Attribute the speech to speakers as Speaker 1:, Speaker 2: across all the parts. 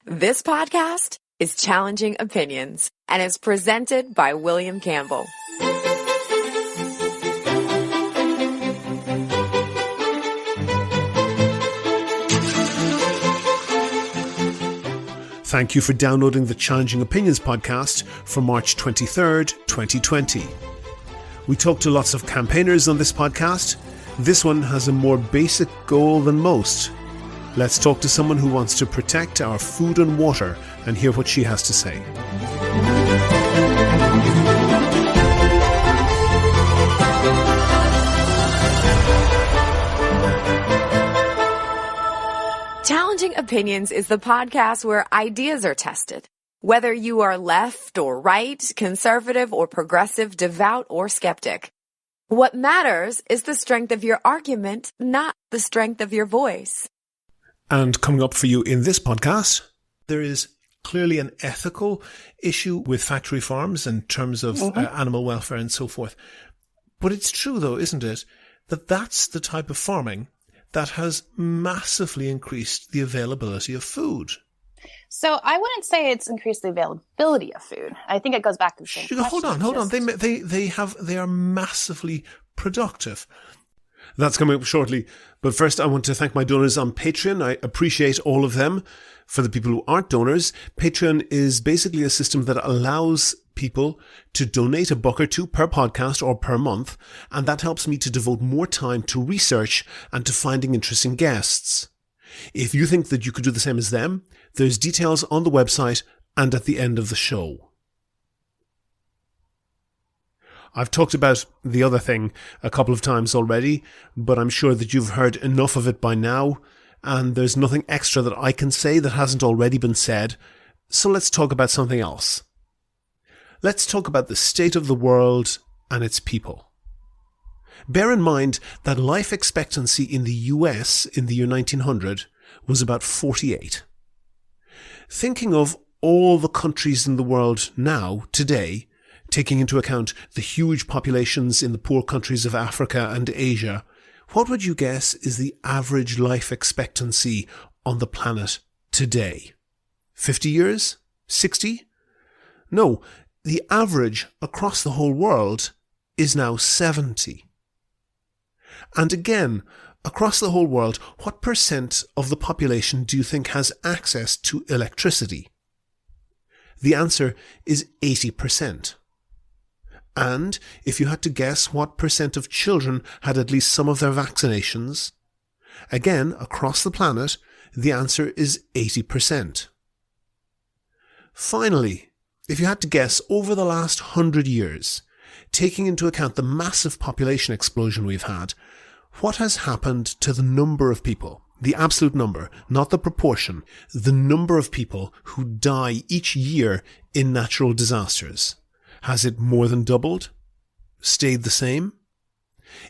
Speaker 1: This podcast is Challenging Opinions and is presented by William Campbell.
Speaker 2: Thank you for downloading the Challenging Opinions podcast for March 23rd, 2020. We talk to lots of campaigners on this podcast. This one has a more basic goal than most. Let's talk to someone who wants to protect our food and water and hear what she has to say.
Speaker 1: Challenging Opinions is the podcast where ideas are tested. Whether you are left or right, conservative or progressive, devout or skeptic. What matters is the strength of your argument, not the strength of your voice.
Speaker 2: And coming up for you in this podcast, there is clearly an ethical issue with factory farms in terms of animal welfare and so forth. But it's true, though, isn't it, that that's the type of farming that has massively increased the availability of food.
Speaker 3: So I wouldn't say it's increased the availability of food. I think it goes back to the same question.
Speaker 2: Hold on. They are massively productive. That's coming up shortly. But first, I want to thank my donors on Patreon. I appreciate all of them. For the people who aren't donors, Patreon is basically a system that allows people to donate $1 or $2 per podcast or per month, and that helps me to devote more time to research and to finding interesting guests. If you think that you could do the same as them, there's details on the website and at the end of the show. I've talked about the other thing a couple of times already, but I'm sure that you've heard enough of it by now, and there's nothing extra that I can say that hasn't already been said, so let's talk about something else. Let's talk about the state of the world and its people. Bear in mind that life expectancy in the US in the year 1900 was about 48. Thinking of all the countries in the world now, today, taking into account the huge populations in the poor countries of Africa and Asia, what would you guess is the average life expectancy on the planet today? 50 years? 60? No, the average across the whole world is now 70. And again, across the whole world, what percent of the population do you think has access to electricity? The answer is 80%. And if you had to guess what percent of children had at least some of their vaccinations, again, across the planet, the answer is 80%. Finally, if you had to guess over the last 100 years, taking into account the massive population explosion we've had, what has happened to the number of people, the absolute number, not the proportion, the number of people who die each year in natural disasters? Has it more than doubled? Stayed the same?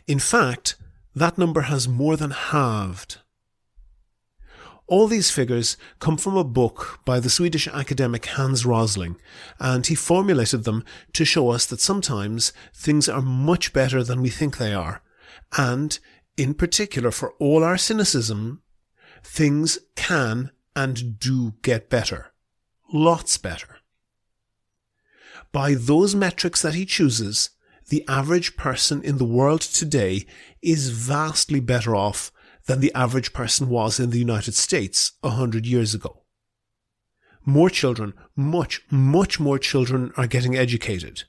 Speaker 2: In fact, that number has more than halved. All these figures come from a book by the Swedish academic Hans Rosling, and he formulated them to show us that sometimes things are much better than we think they are, and, in particular for all our cynicism, things can and do get better. Lots better. By those metrics that he chooses, the average person in the world today is vastly better off than the average person was in the United States 100 years ago. More children, much more children are getting educated.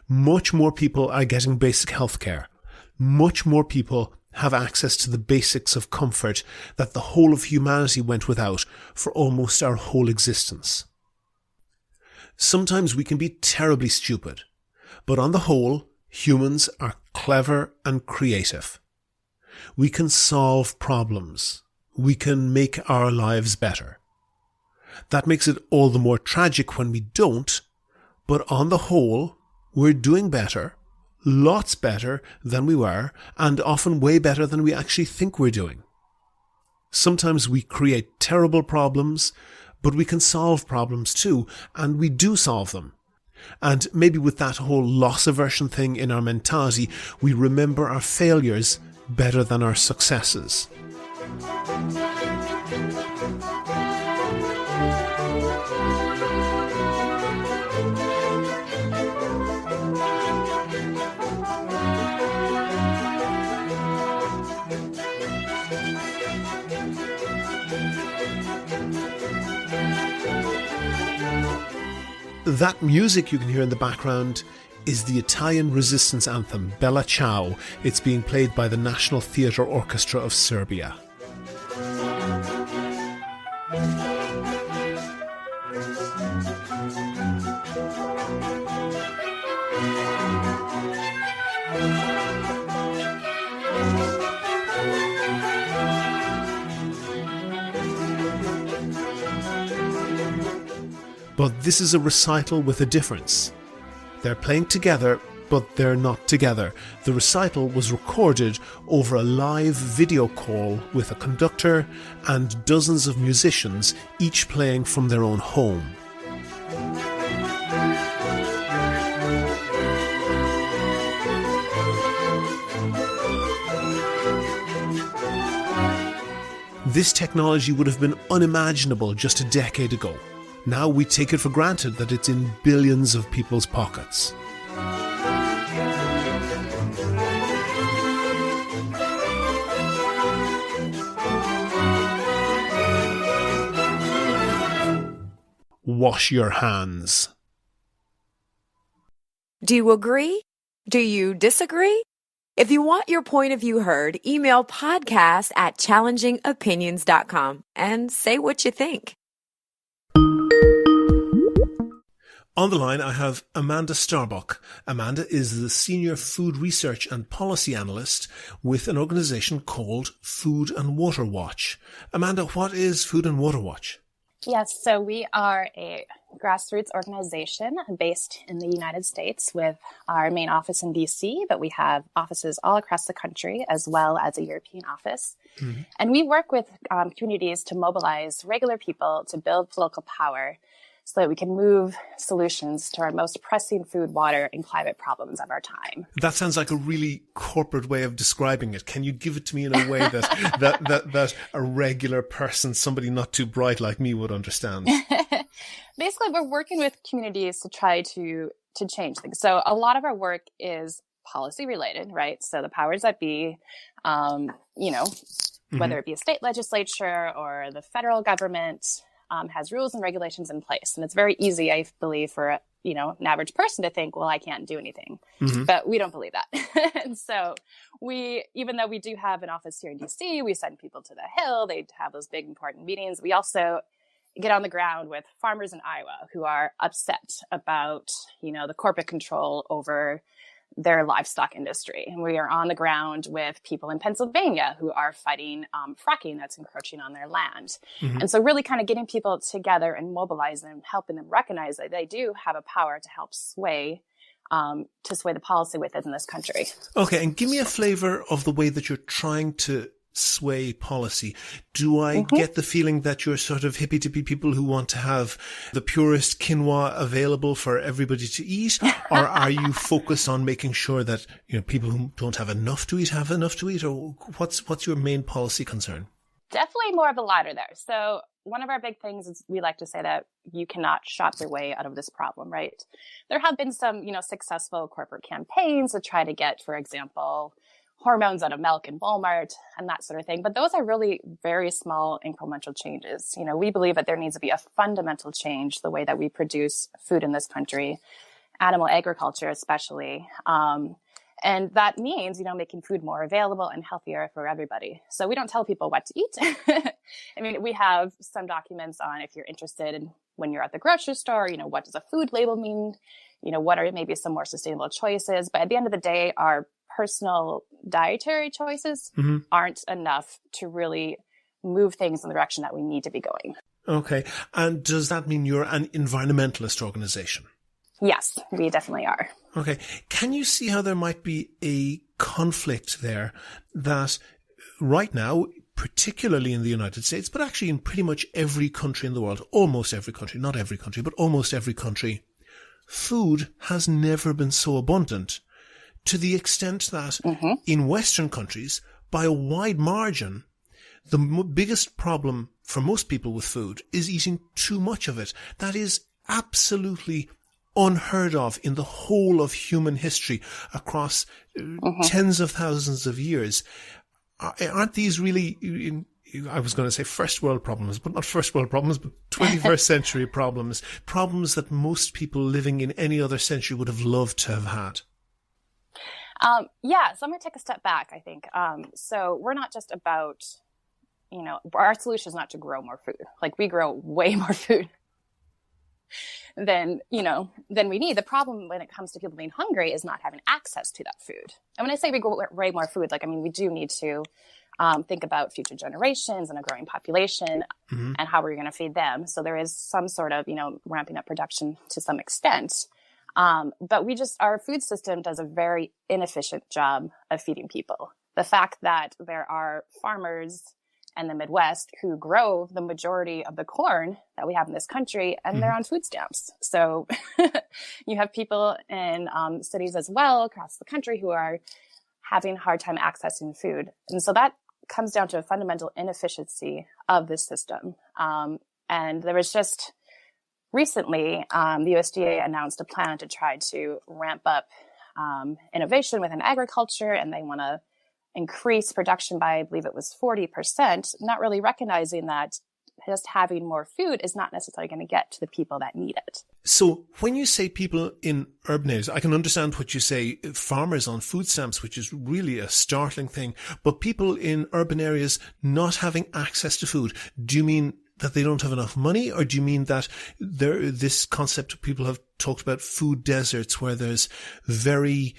Speaker 2: Much more people are getting basic health care. Much more people have access to the basics of comfort that the whole of humanity went without for almost our whole existence. Sometimes we can be terribly stupid, but on the whole, humans are clever and creative. We can solve problems. We can make our lives better. That makes it all the more tragic when we don't, but on the whole, we're doing better, lots better than we were, and often way better than we actually think we're doing. Sometimes we create terrible problems, but we can solve problems too, and we do solve them. And maybe with that whole loss aversion thing in our mentality, we remember our failures better than our successes. That music you can hear in the background is the Italian resistance anthem, Bella Ciao. It's being played by the National Theatre Orchestra of Serbia. But this is a recital with a difference. They're playing together, but they're not together. The recital was recorded over a live video call with a conductor and dozens of musicians, each playing from their own home. This technology would have been unimaginable just a decade ago. Now we take it for granted that it's in billions of people's pockets. Wash your hands.
Speaker 1: Do you agree? Do you disagree? If you want your point of view heard, email podcast@challengingopinions.com and say what you think.
Speaker 2: On the line, I have Amanda Starbuck. Amanda is the Senior Food Research and Policy Analyst with an organization called Food and Water Watch. Amanda, what is Food and Water Watch?
Speaker 3: Yes, so we are a grassroots organization based in the United States with our main office in DC, but we have offices all across the country as well as a European office. Mm-hmm. And we work with communities to mobilize regular people to build political power so that we can move solutions to our most pressing food, water, and climate problems of our time.
Speaker 2: That sounds like a really corporate way of describing it. Can you give it to me in a way that a regular person, somebody not too bright like me, would understand?
Speaker 3: Basically, we're working with communities to try to change things. So a lot of our work is policy related, right? So the powers that be, whether it be a state legislature or the federal government, has rules and regulations in place. And it's very easy, I believe, for an average person to think, well, I can't do anything. Mm-hmm. But we don't believe that. And so even though we do have an office here in DC, we send people to the Hill, they have those big important meetings. We also get on the ground with farmers in Iowa who are upset about, the corporate control over their livestock industry. And we are on the ground with people in Pennsylvania who are fighting fracking that's encroaching on their land. Mm-hmm. And so really kind of getting people together and mobilizing them, helping them recognize that they do have a power to help sway the policy within this country.
Speaker 2: Okay, and give me a flavor of the way that you're trying to sway policy. Do I get the feeling that you're sort of hippy-dippy people who want to have the purest quinoa available for everybody to eat? Or are you focused on making sure that people who don't have enough to eat have enough to eat? Or what's your main policy concern?
Speaker 3: Definitely more of the latter there. So one of our big things is we like to say that you cannot shop your way out of this problem, right? There have been some, successful corporate campaigns to try to get, for example, hormones out of milk in Walmart and that sort of thing. But those are really very small incremental changes. We believe that there needs to be a fundamental change the way that we produce food in this country, animal agriculture especially. And that means, making food more available and healthier for everybody. So we don't tell people what to eat. I mean, we have some documents on if you're interested in when you're at the grocery store, what does a food label mean? What are maybe some more sustainable choices? But at the end of the day, our personal dietary choices aren't enough to really move things in the direction that we need to be going.
Speaker 2: Okay. And does that mean you're an environmentalist organization?
Speaker 3: Yes, we definitely are.
Speaker 2: Okay. Can you see how there might be a conflict there that right now, particularly in the United States, but actually in pretty much every country in the world, almost every country, not every country, but almost every country, food has never been so abundant, to the extent that in Western countries, by a wide margin, the biggest problem for most people with food is eating too much of it. That is absolutely unheard of in the whole of human history across tens of thousands of years. Aren't these really I was going to say first world problems, but not first world problems, but 21st century problems that most people living in any other century would have loved to have had?
Speaker 3: Yeah, so I'm going to take a step back, I think. So we're not just about, our solution is not to grow more food. Like, we grow way more food than we need. The problem when it comes to people being hungry is not having access to that food. And when I say we grow way more food, we do need to think about future generations and a growing population and how we're going to feed them. So there is some sort of, ramping up production to some extent. But our food system does a very inefficient job of feeding people. The fact that there are farmers in the Midwest who grow the majority of the corn that we have in this country, and they're on food stamps. So you have people in cities as well across the country who are having a hard time accessing food. And so that comes down to a fundamental inefficiency of this system. And there was just recently, the USDA announced a plan to try to ramp up innovation within agriculture, and they want to increase production by, I believe it was 40%, not really recognizing that just having more food is not necessarily going to get to the people that need it.
Speaker 2: So when you say people in urban areas, I can understand what you say, farmers on food stamps, which is really a startling thing, but people in urban areas not having access to food, do you mean that they don't have enough money, or do you mean that this concept people have talked about food deserts, where there's very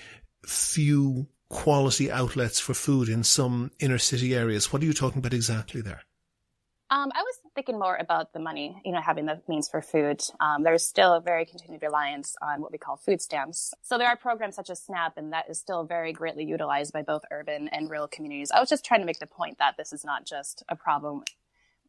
Speaker 2: few quality outlets for food in some inner city areas? What are you talking about exactly there?
Speaker 3: I was thinking more about the money, having the means for food. There's still a very continued reliance on what we call food stamps. So there are programs such as SNAP, and that is still very greatly utilized by both urban and rural communities. I was just trying to make the point that this is not just a problem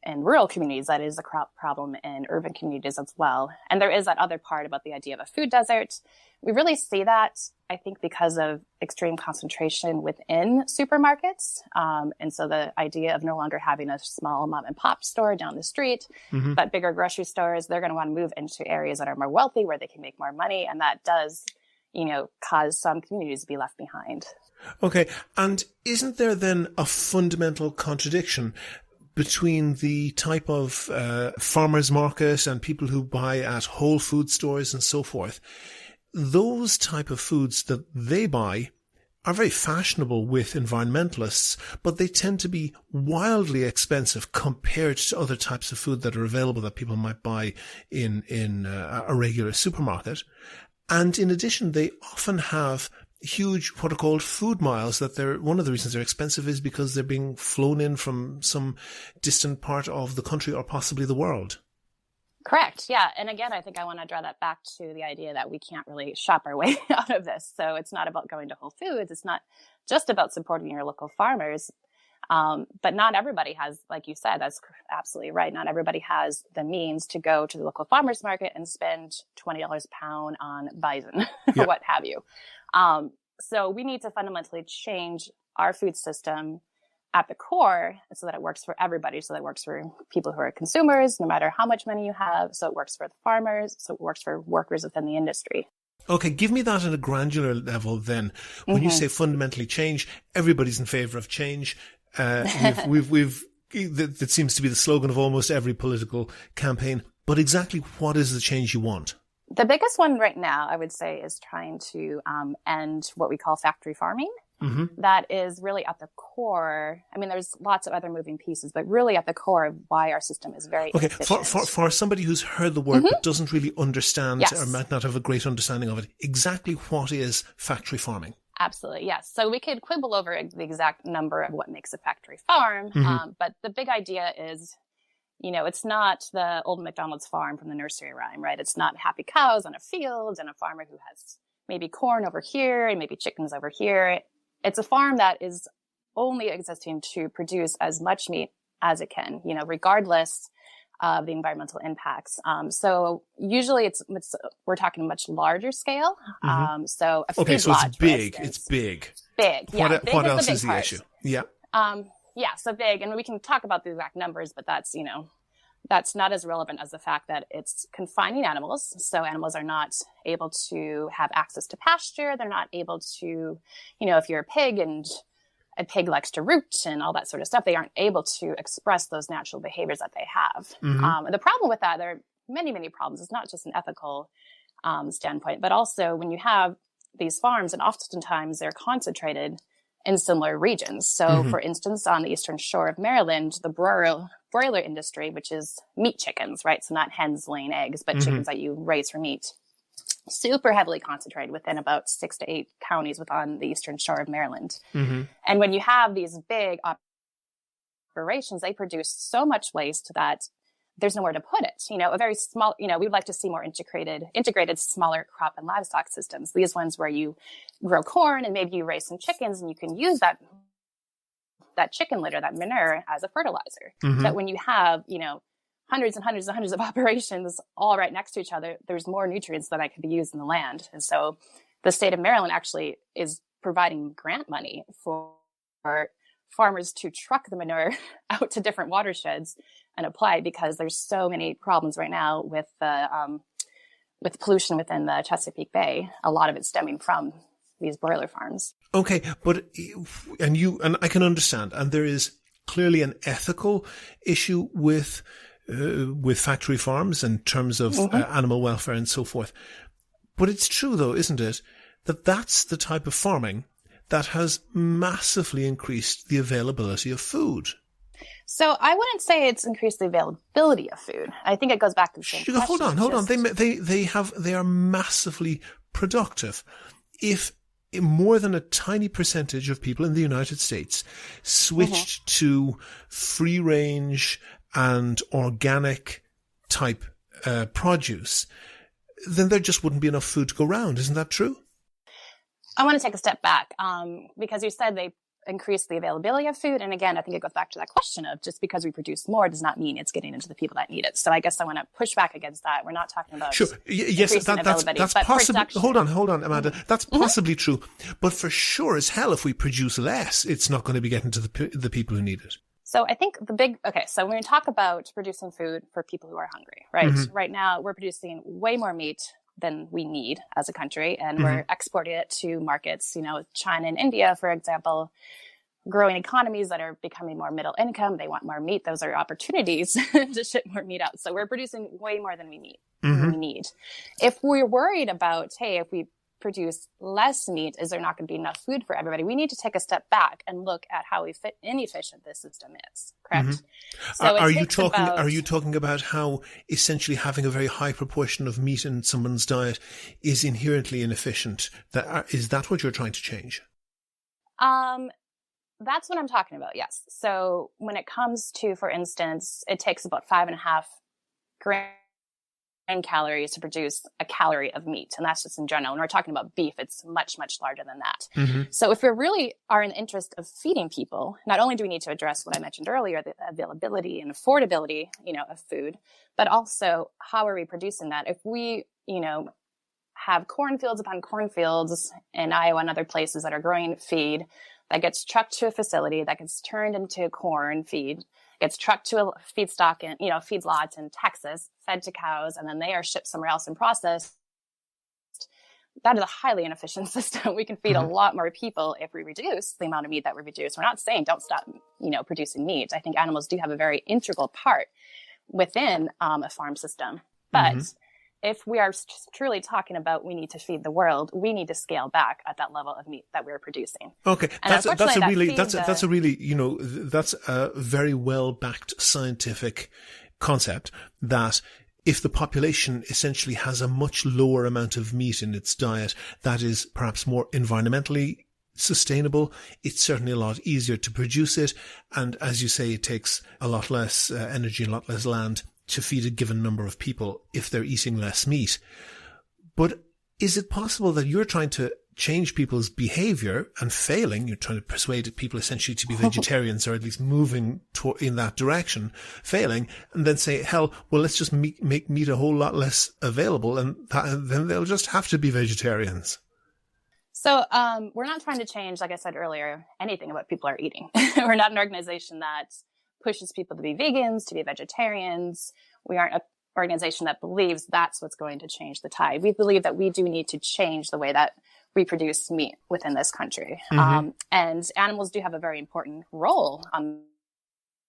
Speaker 3: in rural communities, that is a problem in urban communities as well. And there is that other part about the idea of a food desert. We really see that, I think, because of extreme concentration within supermarkets. And so the idea of no longer having a small mom and pop store down the street, but bigger grocery stores, they're going to want to move into areas that are more wealthy, where they can make more money. And that does, cause some communities to be left behind.
Speaker 2: Okay. And isn't there then a fundamental contradiction between the type of farmers market and people who buy at whole food stores and so forth? Those type of foods that they buy are very fashionable with environmentalists, but they tend to be wildly expensive compared to other types of food that are available that people might buy in a regular supermarket. And in addition, they often have huge, what are called food miles, that one of the reasons they're expensive is because they're being flown in from some distant part of the country or possibly the world.
Speaker 3: Correct. Yeah. And again, I think I want to draw that back to the idea that we can't really shop our way out of this. So it's not about going to Whole Foods. It's not just about supporting your local farmers. But not everybody has, like you said, that's absolutely right. Not everybody has the means to go to the local farmers market and spend $20 a pound on bison or what have you. So we need to fundamentally change our food system at the core so that it works for everybody, so that it works for people who are consumers, no matter how much money you have, so it works for the farmers, so it works for workers within the industry.
Speaker 2: Okay, give me that at a granular level then. When you say fundamentally change, everybody's in favor of change. That seems to be the slogan of almost every political campaign. But exactly what is the change you want?
Speaker 3: The biggest one right now, I would say, is trying to end what we call factory farming. That is really at the core. I mean, there's lots of other moving pieces, but really at the core of why our system is very inefficient.
Speaker 2: For somebody who's heard the word but doesn't really understand or might not have a great understanding of it, exactly what is factory farming?
Speaker 3: Absolutely, yes. So we could quibble over the exact number of what makes a factory farm, but the big idea is, it's not the old McDonald's farm from the nursery rhyme, right? It's not happy cows on a field and a farmer who has maybe corn over here and maybe chickens over here. It's a farm that is only existing to produce as much meat as it can, regardless of the environmental impacts. So usually we're talking much larger scale. So a feedlot,
Speaker 2: so it's big. It's big.
Speaker 3: Big. Yeah.
Speaker 2: What else is the issue? Yeah.
Speaker 3: So big. And we can talk about the exact numbers, but that's not as relevant as the fact that it's confining animals. So animals are not able to have access to pasture. They're not able to, if you're a pig and a pig likes to root and all that sort of stuff. They aren't able to express those natural behaviors that they have. And the problem with that, there are many, many problems. It's not just an ethical standpoint, but also when you have these farms, and oftentimes they're concentrated in similar regions. So for instance, on the eastern shore of Maryland, the broiler industry, which is meat chickens, right? So not hens laying eggs, but chickens that you raise for meat, super heavily concentrated within about 6 to 8 counties within the eastern shore of Maryland. And when you have these big operations, they produce so much waste that there's nowhere to put it. A very small, we'd like to see more integrated, smaller crop and livestock systems. These ones where you grow corn and maybe you raise some chickens and you can use that chicken litter, that manure, as a fertilizer. But when you have, hundreds and hundreds and hundreds of operations all right next to each other, there's more nutrients that could be used in the land. And so the state of Maryland actually is providing grant money for farmers to truck the manure out to different watersheds and apply, because there's so many problems right now with pollution within the Chesapeake Bay. A lot of it stemming from these broiler farms.
Speaker 2: Okay, but and I can understand, and there is clearly an ethical issue with factory farms in terms of animal welfare and so forth. But it's true, though, isn't it, that that's the type of farming that has massively increased the availability of food.
Speaker 3: So I wouldn't say it's increased the availability of food. I think it goes back to the same question.
Speaker 2: Hold on. They are massively productive. If more than a tiny percentage of people in the United States switched to free range and organic type produce, then there just wouldn't be enough food to go around. Isn't that true?
Speaker 3: I want to take a step back because you said they increase the availability of food. And again, I think it goes back to that question of just because we produce more does not mean it's getting into the people that need it. So I guess I want to push back against that. We're not talking about
Speaker 2: yes, that's possibly. Hold on, Amanda. That's possibly true. But for sure as hell, if we produce less, it's not going to be getting to the people who need it.
Speaker 3: So I think so when we talk about producing food for people who are hungry, right? Right now, we're producing way more meat than we need as a country, and we're exporting it to markets, China and India, for example, growing economies that are becoming more middle income. They want more meat. Those are opportunities to ship more meat out. So we're producing way more than we need. If we're worried about, hey, if we produce less meat, is there not going to be enough food for everybody? We need to take a step back and look at how inefficient this system is. Correct. So
Speaker 2: are you talking about how essentially having a very high proportion of meat in someone's diet is inherently inefficient? Is that what you're trying to change?
Speaker 3: That's what I'm talking about. Yes. So when it comes to, for instance, it takes about 5.5 grams calories to produce a calorie of meat. And that's just in general. When we're talking about beef, it's much, much larger than that. So if we really are in the interest of feeding people, not only do we need to address what I mentioned earlier, the availability and affordability, of food, but also how are we producing that? If we, have cornfields upon cornfields in Iowa and other places that are growing feed that gets trucked to a facility that gets turned into corn feed, gets trucked to a feedstock and, feedlot in Texas, fed to cows, and then they are shipped somewhere else and processed. That is a highly inefficient system. We can feed a lot more people if we reduce the amount of meat that we produce. We're not saying don't stop, producing meat. I think animals do have a very integral part within a farm system. But if we are truly talking about we need to feed the world, we need to scale back at that level of meat that we're producing.
Speaker 2: Okay, that's a very well backed scientific concept that if the population essentially has a much lower amount of meat in its diet, that is perhaps more environmentally sustainable. It's certainly a lot easier to produce it, and as you say, it takes a lot less energy, a lot less land to feed a given number of people if they're eating less meat. But is it possible that you're trying to change people's behavior and failing? You're trying to persuade people essentially to be vegetarians, or at least moving in that direction, failing, and then say, hell, well, let's just make meat a whole lot less available, and then they'll just have to be vegetarians.
Speaker 3: So we're not trying to change, like I said earlier, anything about people are eating. We're not an organization that pushes people to be vegans, to be vegetarians. We aren't an organization that believes that's what's going to change the tide. We believe that we do need to change the way that reproduce meat within this country. And animals do have a very important role on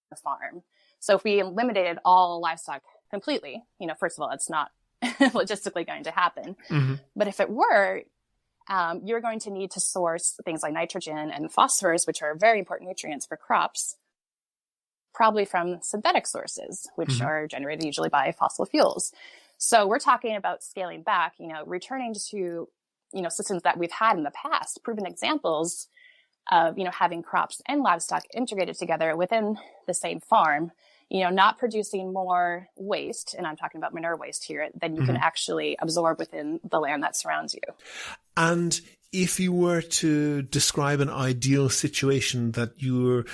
Speaker 3: the farm. So if we eliminated all livestock completely, first of all, it's not logistically going to happen. But if it were, you're going to need to source things like nitrogen and phosphorus, which are very important nutrients for crops, probably from synthetic sources, which are generated usually by fossil fuels. So we're talking about scaling back, returning to, systems that we've had in the past, proven examples of, having crops and livestock integrated together within the same farm, not producing more waste, and I'm talking about manure waste here, than you can actually absorb within the land that surrounds you.
Speaker 2: And if you were to describe an ideal situation that you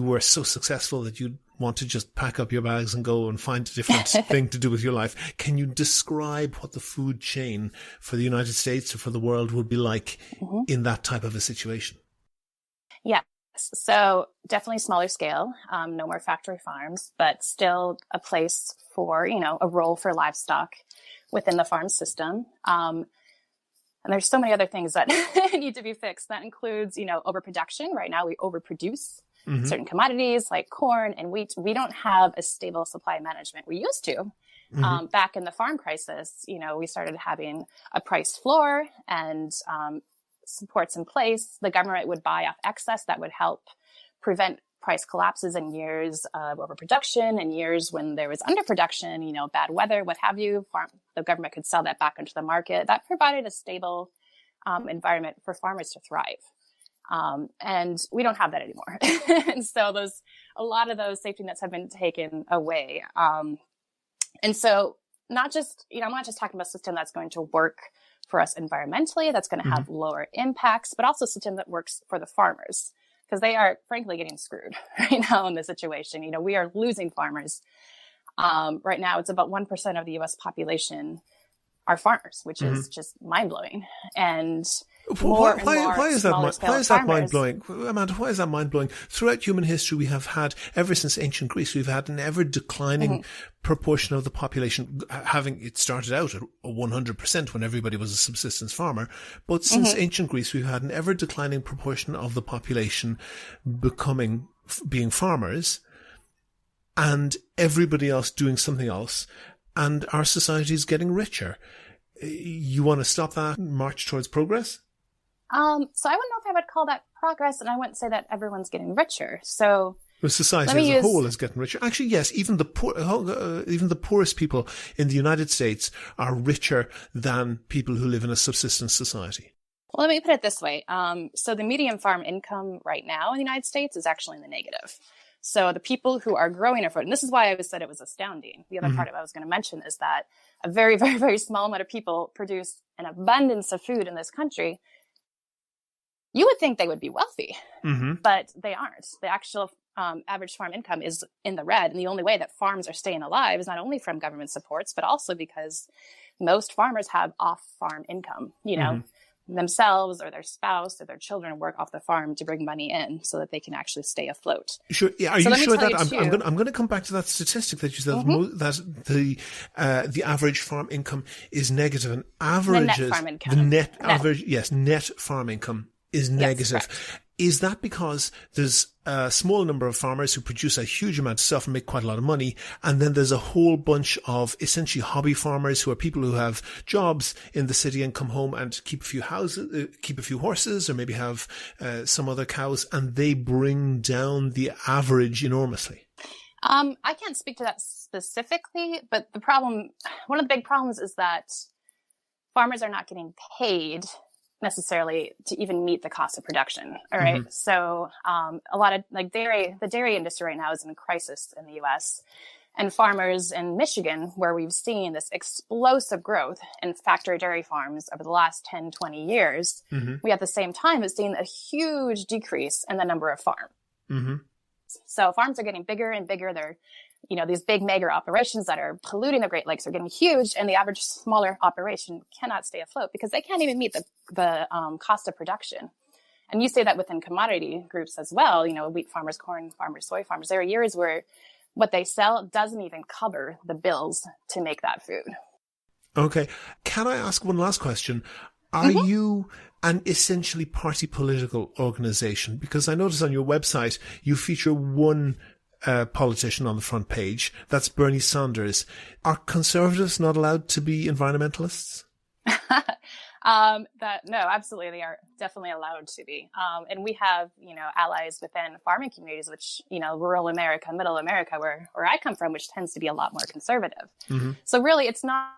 Speaker 2: were so successful that you'd want to just pack up your bags and go and find a different thing to do with your life, can you describe what the food chain for the United States or for the world would be like in that type of a situation?
Speaker 3: Yeah. So definitely smaller scale, no more factory farms, but still a place for, a role for livestock within the farm system. And there's so many other things that need to be fixed. That includes, overproduction. Right now we overproduce certain commodities like corn and wheat. We don't have a stable supply management. We used to. Back in the farm crisis, we started having a price floor and supports in place. The government would buy off excess that would help prevent price collapses in years of overproduction and years when there was underproduction, bad weather, what have you. The government could sell that back into the market. That provided a stable environment for farmers to thrive. And we don't have that anymore. And so a lot of those safety nets have been taken away. And so I'm not just talking about a system that's going to work for us environmentally, that's going to have lower impacts, but also a system that works for the farmers, because they are frankly getting screwed right now in this situation. We are losing farmers. Right now, it's about 1% of the U.S. population are farmers, which is just mind blowing. And
Speaker 2: why is that mind blowing, Amanda? Why is that mind blowing? Throughout human history, we have had, ever since ancient Greece, we've had an ever declining proportion of the population. It started out at 100% when everybody was a subsistence farmer, but since ancient Greece, we've had an ever declining proportion of the population being farmers, and everybody else doing something else, and our society is getting richer. You want to stop that march towards progress?
Speaker 3: So I wouldn't know if I would call that progress, and I wouldn't say that everyone's getting richer. So
Speaker 2: the society as a whole is getting richer. Actually, yes, even the poorest people in the United States are richer than people who live in a subsistence society.
Speaker 3: Well, let me put it this way. So the median farm income right now in the United States is actually in the negative. So the people who are growing our food, and this is why I said it was astounding. The other part of it I was going to mention is that a very, very, very small amount of people produce an abundance of food in this country. You would think they would be wealthy, but they aren't. The actual average farm income is in the red. And the only way that farms are staying alive is not only from government supports, but also because most farmers have off-farm income, themselves or their spouse or their children work off the farm to bring money in so that they can actually stay afloat.
Speaker 2: Sure. Yeah. Are you sure that I'm going to come back to that statistic that you said that the average farm income is negative, and averages net farm income is negative.
Speaker 3: Yes,
Speaker 2: is that because there's a small number of farmers who produce a huge amount of stuff and make quite a lot of money, and then there's a whole bunch of essentially hobby farmers who are people who have jobs in the city and come home and keep a few horses, or maybe have some other cows, and they bring down the average enormously?
Speaker 3: I can't speak to that specifically, but one of the big problems is that farmers are not getting paid necessarily to even meet the cost of production. All right. So, a lot of the dairy industry right now is in crisis in the US, and farmers in Michigan, where we've seen this explosive growth in factory dairy farms over the last 10, 20 years, we at the same time have seen a huge decrease in the number of farms. So farms are getting bigger and bigger. They're, these big mega operations that are polluting the Great Lakes are getting huge, and the average smaller operation cannot stay afloat because they can't even meet the cost of production. And you say that within commodity groups as well, wheat farmers, corn farmers, soy farmers. There are years where what they sell doesn't even cover the bills to make that food.
Speaker 2: Okay. Can I ask one last question? Are you an essentially party political organization? Because I notice on your website you feature one politician on the front page. That's Bernie Sanders. Are conservatives not allowed to be environmentalists?
Speaker 3: No, absolutely. They are definitely allowed to be. And we have, allies within farming communities, which, rural America, middle America, where I come from, which tends to be a lot more conservative. Mm-hmm. So really, it's not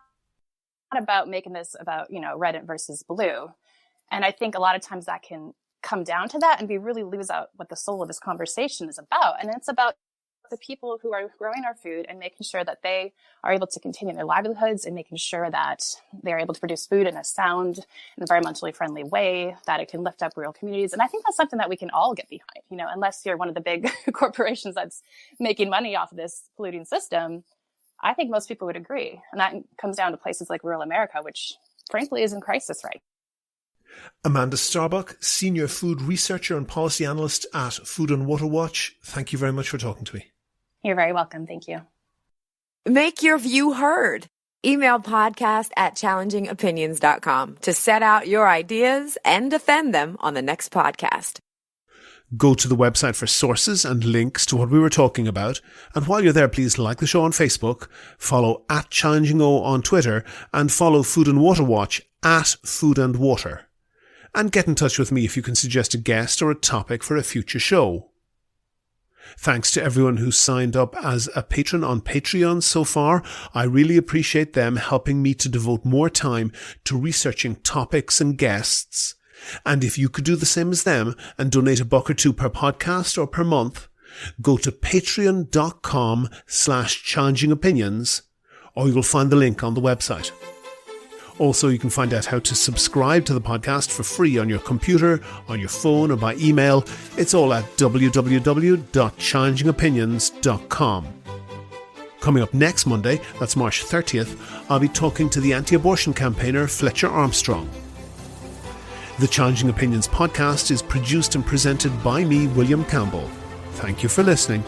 Speaker 3: about making this about, red versus blue. And I think a lot of times that can come down to that, and we really lose out what the soul of this conversation is about. And it's about the people who are growing our food and making sure that they are able to continue their livelihoods, and making sure that they're able to produce food in a sound, environmentally friendly way, that it can lift up rural communities. And I think that's something that we can all get behind, unless you're one of the big corporations that's making money off of this polluting system. I think most people would agree. And that comes down to places like rural America, which frankly is in crisis right now.
Speaker 2: Amanda Starbuck, Senior Food Researcher and Policy Analyst at Food and Water Watch. Thank you very much for talking to me.
Speaker 3: You're very welcome. Thank you.
Speaker 1: Make your view heard. Email podcast@challengingopinions.com to set out your ideas and defend them on the next podcast.
Speaker 2: Go to the website for sources and links to what we were talking about. And while you're there, please like the show on Facebook, follow @ChallengingO on Twitter, and follow Food and Water Watch @Food and Water. And get in touch with me if you can suggest a guest or a topic for a future show. Thanks to everyone who's signed up as a patron on Patreon so far. I really appreciate them helping me to devote more time to researching topics and guests. And if you could do the same as them and donate $1 or $2 per podcast or per month, go to patreon.com/challengingopinions, or you'll find the link on the website. Also, you can find out how to subscribe to the podcast for free on your computer, on your phone, or by email. It's all at www.challengingopinions.com. Coming up next Monday, that's March 30th, I'll be talking to the anti-abortion campaigner Fletcher Armstrong. The Challenging Opinions podcast is produced and presented by me, William Campbell. Thank you for listening.